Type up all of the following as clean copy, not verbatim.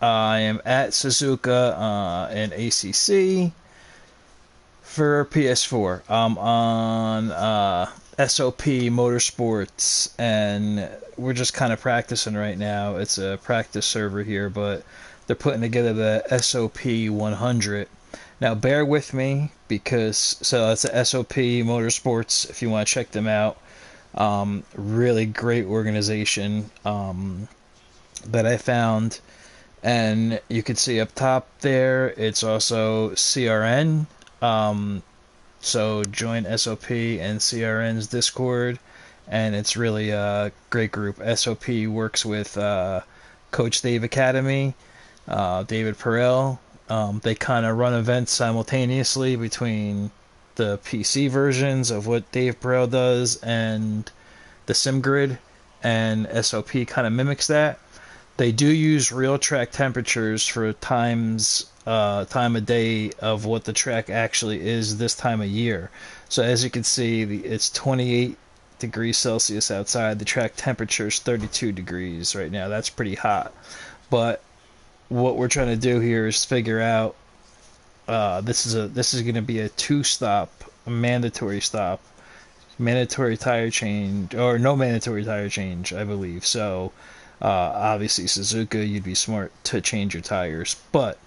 I am at Suzuka in ACC for PS4. I'm on SOP Motorsports, and we're just kind of practicing right now. It's a practice server here, but they're putting together the SOP 100. Now, bear with me because that's a SOP Motorsports. If you want to check them out, really great organization that I found. And you can see up top there, it's also CRN. So join SOP and CRN's Discord, and it's really a great group. SOP works with Coach Dave Academy, David Perel. They kind of run events simultaneously between the PC versions of what Dave Perel does and the SimGrid, and SOP kind of mimics that. They do use real track temperatures for time of day of what the track actually is this time of year. So as you can see, it's 28 degrees Celsius outside. The track temperature is 32 degrees right now. That's pretty hot. But what we're trying to do here is figure out this is going to be a two-stop, a mandatory stop, mandatory tire change, or no mandatory tire change, I believe. So obviously Suzuka, you'd be smart to change your tires. But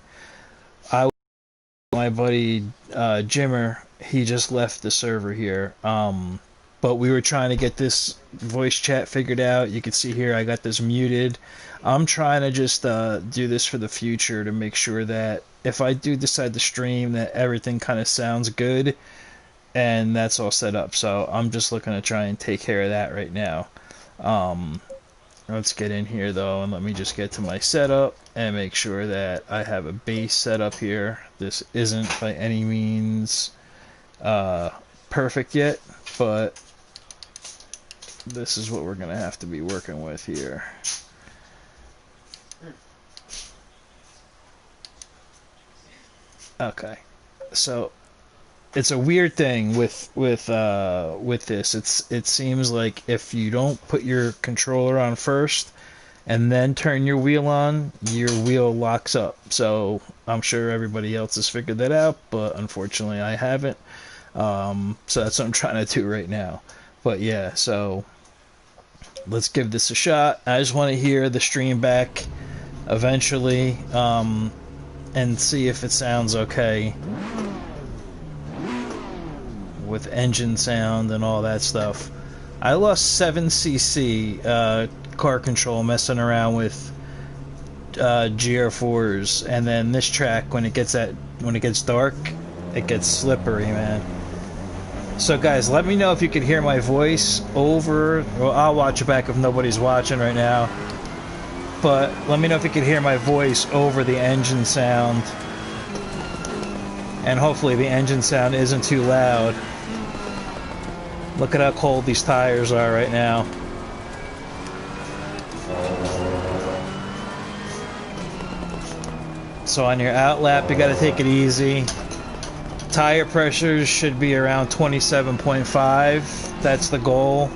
my buddy Jimmer, he just left the server here. But we were trying to get this voice chat figured out. You can see here I got this muted. I'm trying to just do this for the future to make sure that if I do decide to stream, that everything kind of sounds good and that's all set up. So I'm just looking to try and take care of that right now. Let's get in here though, and let me just get to my setup and make sure that I have a base setup here. This isn't by any means perfect yet, but this is what we're gonna have to be working with here. Okay, so it's a weird thing with this. It seems like if you don't put your controller on first and then turn your wheel on, your wheel locks up. So I'm sure everybody else has figured that out, but unfortunately I haven't. So that's what I'm trying to do right now. But yeah, so let's give this a shot. I just want to hear the stream back eventually, and see if it sounds okay with engine sound and all that stuff. I lost 7cc car control messing around with GR4s, and then this track, when it gets dark, it gets slippery, man. So guys, let me know if you could hear my voice over. Well, I'll watch it back if nobody's watching right now. But let me know if you could hear my voice over the engine sound. And hopefully the engine sound isn't too loud. Look at how cold these tires are right now. So on your out lap, you got to take it easy. Tire pressures should be around 27.5. That's the goal.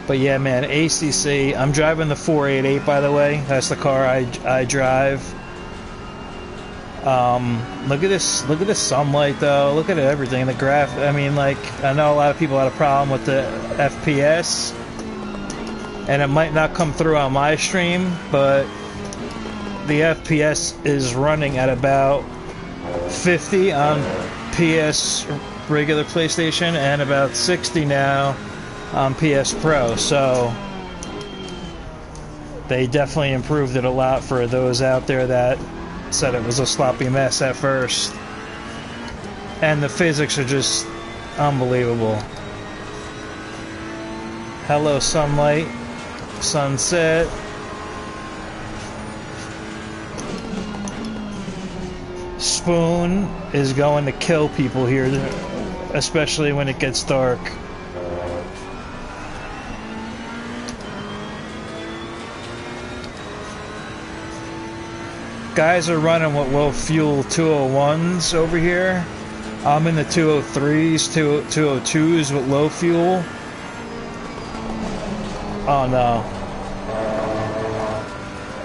But yeah, man, ACC. I'm driving the 488, by the way. That's the car I drive. Look at this. Look at the sunlight, though. Look at everything. The graph. I mean, like, I know a lot of people had a problem with the FPS, and it might not come through on my stream, but the FPS is running at about 50 on PS regular PlayStation and about 60 now on PS Pro. So they definitely improved it a lot for those out there that said it was a sloppy mess at first. And the physics are just unbelievable. Hello, sunlight, sunset. Spoon is going to kill people here, especially when it gets dark. Guys are running with low fuel 201s over here. I'm in the 203s, 202s with low fuel. Oh no.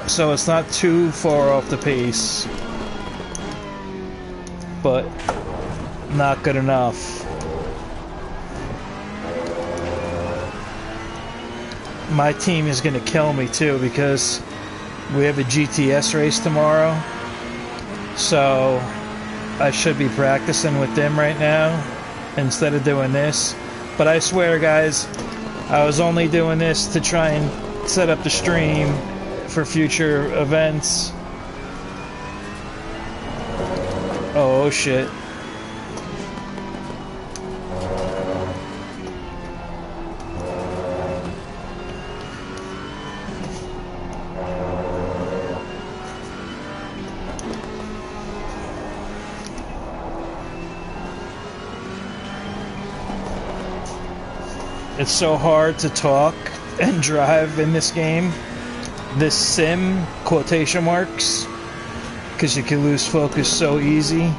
So it's not too far off the pace, but not good enough. My team is going to kill me too because we have a GTS race tomorrow. So I should be practicing with them right now instead of doing this. But I swear, guys, I was only doing this to try and set up the stream for future events. Oh shit. It's so hard to talk and drive in this game. This sim, quotation marks, because you can lose focus so easy.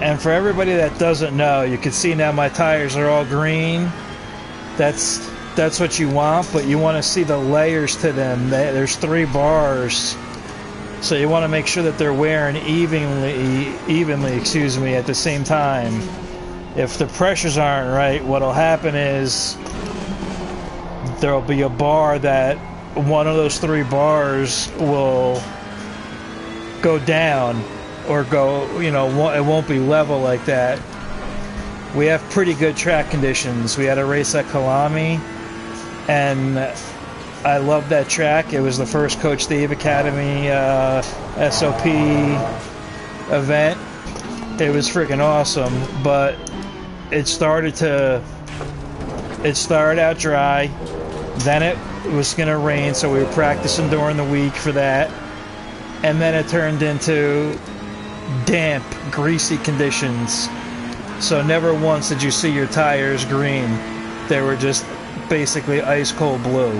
And for everybody that doesn't know, you can see now my tires are all green. That's what you want, but you want to see the layers to them. There's 3 bars, so you want to make sure that they're wearing evenly, excuse me, at the same time. If the pressures aren't right, what'll happen is there'll be a bar that one of those 3 bars will go down or go, you know, it won't be level like that. We have pretty good track conditions. We had a race at Kalami, and I love that track. It was the first Coach Dave Academy SOP event. It was freaking awesome, but it started out dry, then it was gonna rain, so we were practicing during the week for that, and then it turned into damp, greasy conditions. So never once did you see your tires green. They were just basically ice cold blue.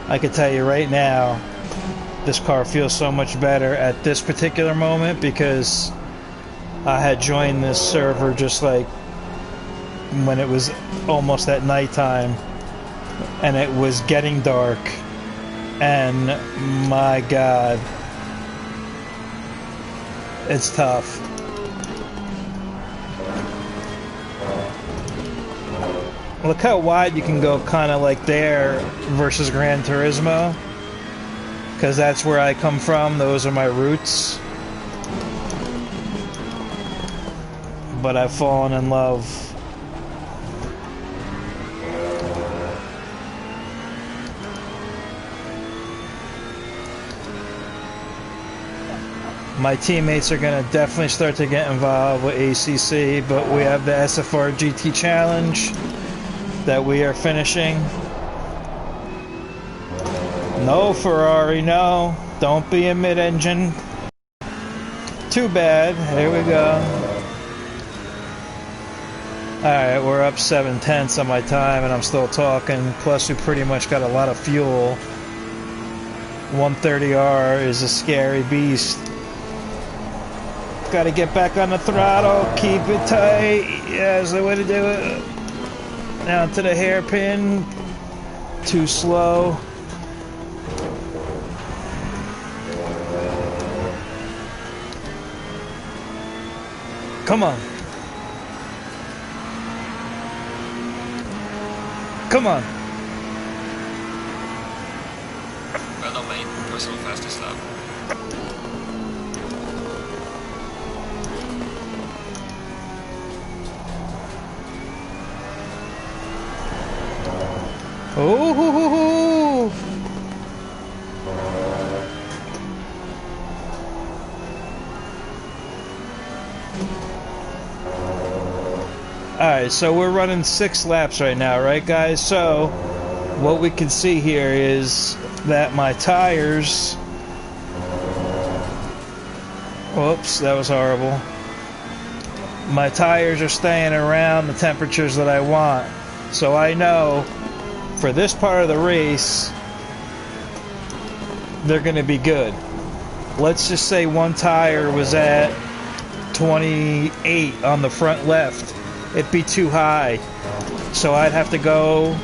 I can tell you right now, this car feels so much better at this particular moment because I had joined this server just like when it was almost at nighttime and it was getting dark, and my god, it's tough. Look how wide you can go, kind of like there versus Gran Turismo, because that's where I come from. Those are my roots. But I've fallen in love. My teammates are going to definitely start to get involved with ACC, but we have the SFR GT Challenge that we are finishing. No, Ferrari, no. Don't be a mid-engine. Too bad. Here we go. Alright, we're up 7/10 on my time and I'm still talking, plus we pretty much got a lot of fuel. 130R is a scary beast. Gotta get back on the throttle, keep it tight. Yeah, that's the way to do it. Down to the hairpin. Too slow. Come on. Come on. Well done, mate. Personal fastest lap. Oh. Alright, Alright, so we're running 6 laps right now, right guys? So, what we can see here is that my tires... Whoops, that was horrible. My tires are staying around the temperatures that I want. So I know for this part of the race, they're going to be good. Let's just say one tire was at 28 on the front left. It'd be too high. So I'd have to go...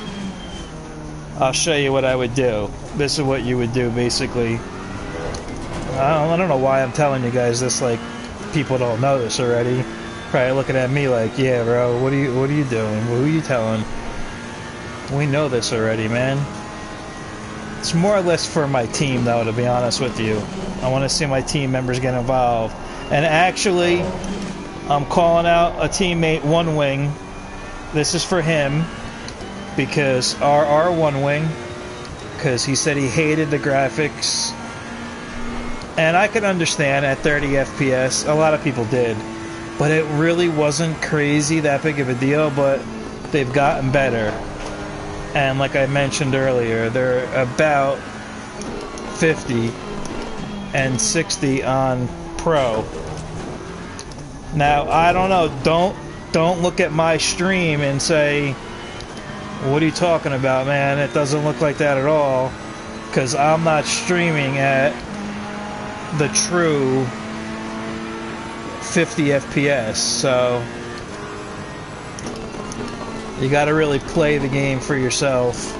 I'll show you what I would do. This is what you would do, basically. I don't know why I'm telling you guys this, like, people don't know this already. Probably looking at me like, yeah, bro, what are you doing? Who are you telling? We know this already, man. It's more or less for my team, though, to be honest with you. I want to see my team members get involved. And actually, I'm calling out a teammate, One Wing. This is for him, because our One Wing, because he said he hated the graphics. And I could understand at 30 FPS, a lot of people did. But it really wasn't crazy that big of a deal, but they've gotten better. And like I mentioned earlier, they're about 50 and 60 on Pro. Now, I don't know, don't look at my stream and say, what are you talking about, man? It doesn't look like that at all. Because I'm not streaming at the true 50 FPS, so you gotta really play the game for yourself.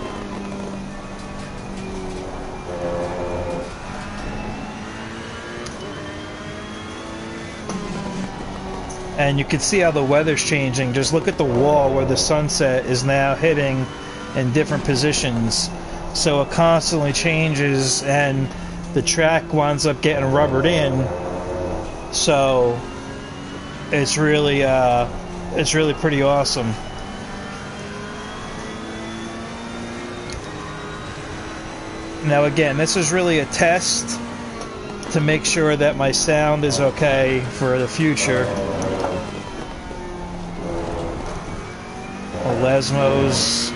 And you can see how the weather's changing. Just look at the wall where the sunset is now hitting in different positions. So it constantly changes and the track winds up getting rubbered in. So it's really pretty awesome. Now again, this is really a test to make sure that my sound is okay for the future. Lesmos,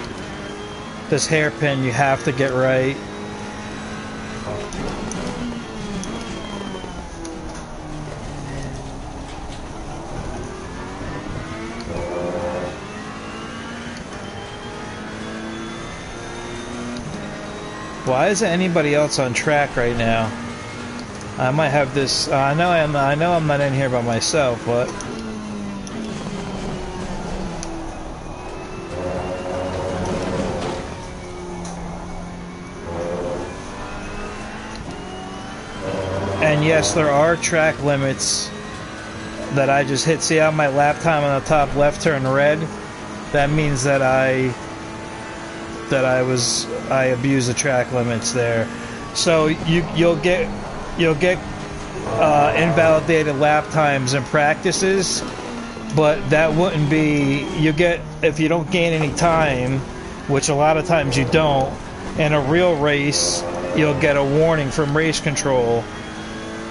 this hairpin you have to get right. Why isn't anybody else on track right now? I might have this. I know I'm not in here by myself, but and yes, there are track limits that I just hit. See how my lap time on the top left turned red? That means that I abuse the track limits there. So you'll get invalidated lap times in practices, but that wouldn't be, you get, if you don't gain any time, which a lot of times you don't, in a real race you'll get a warning from race control.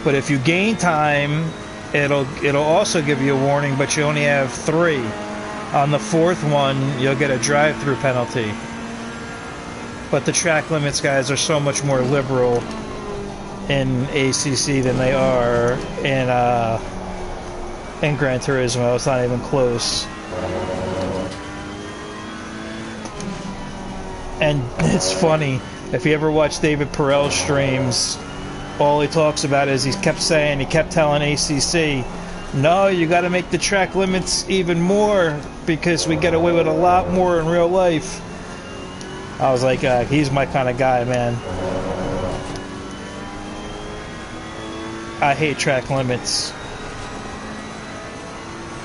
But if you gain time, it'll also give you a warning, but you only have 3. On the 4th one you'll get a drive-through penalty. But the track limits, guys, are so much more liberal in ACC than they are in Gran Turismo. It's not even close. And it's funny, if you ever watch David Perel's streams, all he talks about is he kept telling ACC, no, you got to make the track limits even more because we get away with a lot more in real life. I was like, he's my kind of guy, man. I hate track limits.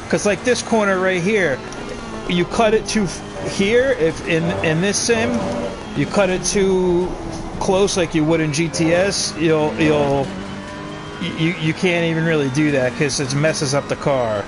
Because like this corner right here, you cut it too here, if in this sim, you cut it too close like you would in GTS, you can't even really do that because it messes up the car.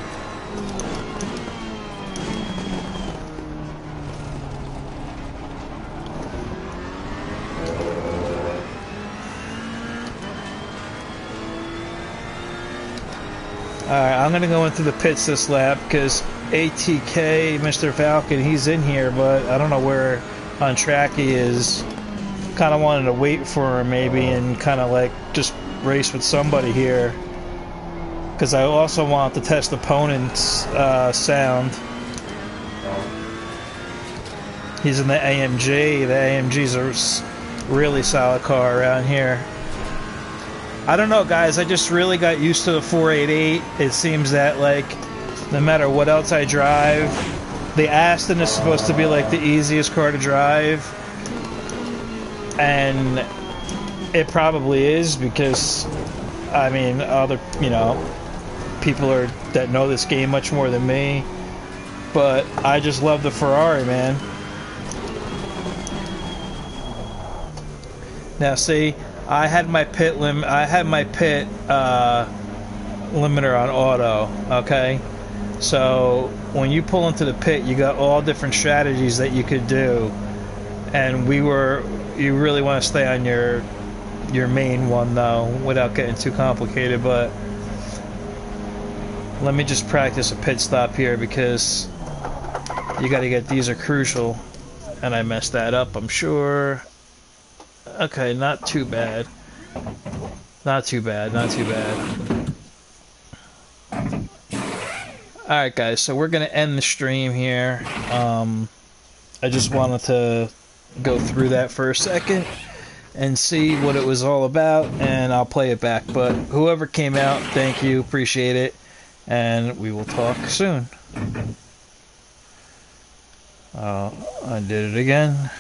Alright, I'm going to go into the pits this lap because ATK, Mr. Falcon, he's in here, but I don't know where on track he is. Kind of wanted to wait for him maybe and kind of like just race with somebody here. Because I also want to test opponent's sound. He's in the AMG. The AMG's a really solid car around here. I don't know, guys. I just really got used to the 488. It seems that, like, no matter what else I drive, the Aston is supposed to be, like, the easiest car to drive. And it probably is because, I mean, other, you know, people that know this game much more than me. But I just love the Ferrari, man. Now, see, I had my pit limiter on auto. Okay, so when you pull into the pit, you got all different strategies that you could do, and you really want to stay on your main one though, without getting too complicated. But let me just practice a pit stop here because you got to get these are crucial, and I messed that up, I'm sure. Okay, not too bad. Not too bad, not too bad. Alright guys, so we're going to end the stream here. I just wanted to go through that for a second and see what it was all about, and I'll play it back. But whoever came out, thank you, appreciate it, and we will talk soon. I did it again.